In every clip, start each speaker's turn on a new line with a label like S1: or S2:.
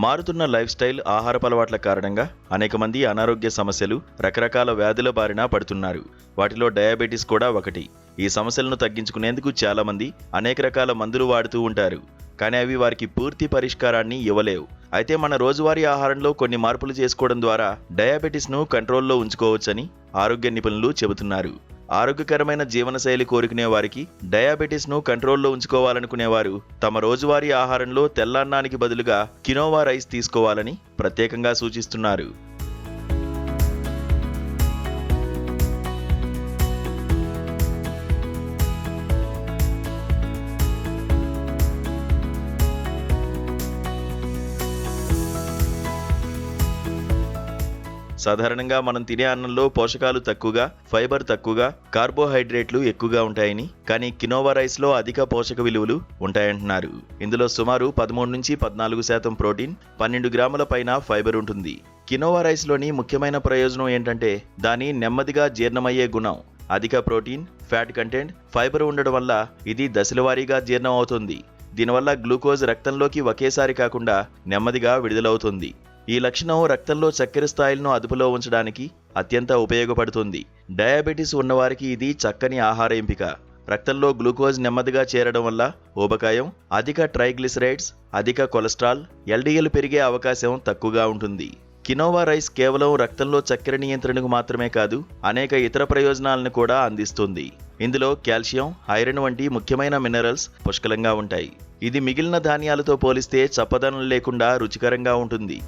S1: మారుతున్న life style, ఆహారపు అలవాట్ల కారణంగా అనేక మంది అనారోగ్య సమస్యలు, రకరకాల వ్యాధుల బారిన పడుతున్నారు. వాటిలో డయాబెటీస్ కూడా ఒకటి. ఈ సమస్యలను తగ్గించుకునేందుకు చాలా మంది అనేక రకాల మందులు వాడుతూ ఉంటారు. కానీ అవి వారికి పూర్తి పరిష్కారాన్ని ఇవ్వలేవు. అయితే మన రోజువారీ ఆహారంలో కొన్ని మార్పులు చేసుకోవడం ద్వారా డయాబెటీస్ను కంట్రోల్లో ఉంచుకోవచ్చని ఆరోగ్య నిపుణులు చెబుతున్నారు. ఆరోగ్యకరమైన జీవనశైలి కోరుకునే వారికి, డయాబెటీస్ను కంట్రోల్లో ఉంచుకోవాలనుకునేవారు తమ రోజువారీ ఆహారంలో తెల్లన్నానికి బదులుగా కినోవా రైస్ తీసుకోవాలని ప్రత్యేకంగా సూచిస్తున్నారు. సాధారణంగా మనం తినే అన్నంలో పోషకాలు తక్కువగా, ఫైబర్ తక్కువగా, కార్బోహైడ్రేట్లు ఎక్కువగా ఉంటాయని, కానీ కినోవా రైస్లో అధిక పోషక విలువలు ఉంటాయంటున్నారు. ఇందులో సుమారు 13-14% ప్రోటీన్, 12 గ్రాముల పైన ఫైబర్ ఉంటుంది. కినోవా రైస్లోని ముఖ్యమైన ప్రయోజనం ఏంటంటే దాని నెమ్మదిగా జీర్ణమయ్యే గుణం. అధిక ప్రోటీన్, ఫ్యాట్ కంటెంట్, ఫైబర్ ఉండడం వల్ల ఇది దశలవారీగా జీర్ణం అవుతుంది. దీనివల్ల గ్లూకోజ్ రక్తంలోకి ఒకేసారి కాకుండా నెమ్మదిగా విడుదలవుతుంది. ఈ లక్షణం రక్తంలో చక్కెర స్థాయిలను అదుపులో ఉంచడానికి అత్యంత ఉపయోగపడుతుంది. డయాబెటీస్ ఉన్నవారికి ఇది చక్కని ఆహార ఎంపిక. రక్తంలో గ్లూకోజ్ నెమ్మదిగా చేరడం వల్ల ఊబకాయం, అధిక ట్రైగ్లిసరైడ్స్, అధిక కొలెస్ట్రాల్, ఎల్డీఎల్ పెరిగే అవకాశం తక్కువగా ఉంటుంది. కినోవా రైస్ కేవలం రక్తంలో చక్కెర నియంత్రణకు మాత్రమే కాదు, అనేక ఇతర ప్రయోజనాలను కూడా అందిస్తుంది. ఇందులో కాల్షియం, ఐరన్ వంటి ముఖ్యమైన మినరల్స్ పుష్కలంగా ఉంటాయి. ఇది మిగిలిన ధాన్యాలతో పోలిస్తే చప్పదనం లేకుండా రుచికరంగా ఉంటుంది.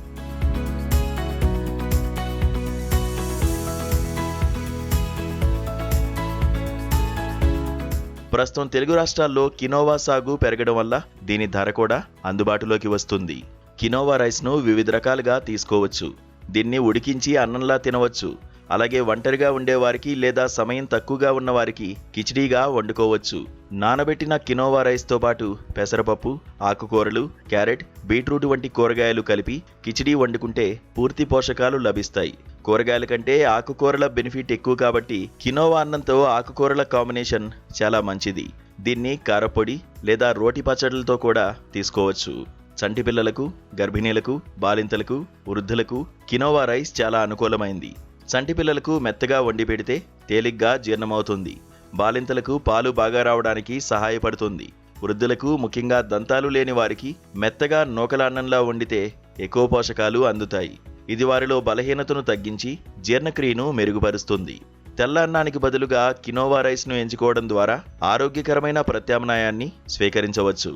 S1: ప్రస్తుతం తెలుగు రాష్ట్రాల్లో కినోవా సాగు పెరగడం వల్ల దీని ధర కూడా అందుబాటులోకి వస్తుంది. కినోవా రైస్ను వివిధ రకాలుగా తీసుకోవచ్చు. దీన్ని ఉడికించి అన్నంలా తినవచ్చు. అలాగే ఒంటరిగా ఉండేవారికి లేదా సమయం తక్కువగా ఉన్నవారికి కిచిడీగా వండుకోవచ్చు. నానబెట్టిన కినోవా రైస్తో పాటు పెసరపప్పు, ఆకుకూరలు, క్యారెట్, బీట్రూట్ వంటి కూరగాయలు కలిపి కిచిడీ వండుకుంటే పూర్తి పోషకాలు లభిస్తాయి. కూరగాయల కంటే ఆకుకూరల బెనిఫిట్ ఎక్కువ కాబట్టి కినోవా అన్నంతో ఆకుకూరల కాంబినేషన్ చాలా మంచిది. దీన్ని కారపొడి లేదా రోటి పచ్చళ్ళతో కూడా తీసుకోవచ్చు. చంటి పిల్లలకు, గర్భిణీలకు, బాలింతలకు, వృద్ధులకు కినోవా రైస్ చాలా అనుకూలమైంది. చంటి పిల్లలకు మెత్తగా వండి పెడితే తేలిగ్గా జీర్ణమవుతుంది. బాలింతలకు పాలు బాగా రావడానికి సహాయపడుతుంది. వృద్ధులకు, ముఖ్యంగా దంతాలు లేని వారికి మెత్తగా నూకల అన్నంలా వండితే ఎక్కువ పోషకాలు అందుతాయి. ఇది వారిలో బలహీనతను తగ్గించి జీర్ణక్రియను మెరుగుపరుస్తుంది. తెల్ల అన్నానికి బదులుగా కినోవా రైస్ను ఎంచుకోవడం ద్వారా ఆరోగ్యకరమైన ప్రత్యామ్నాయాన్ని స్వీకరించవచ్చు.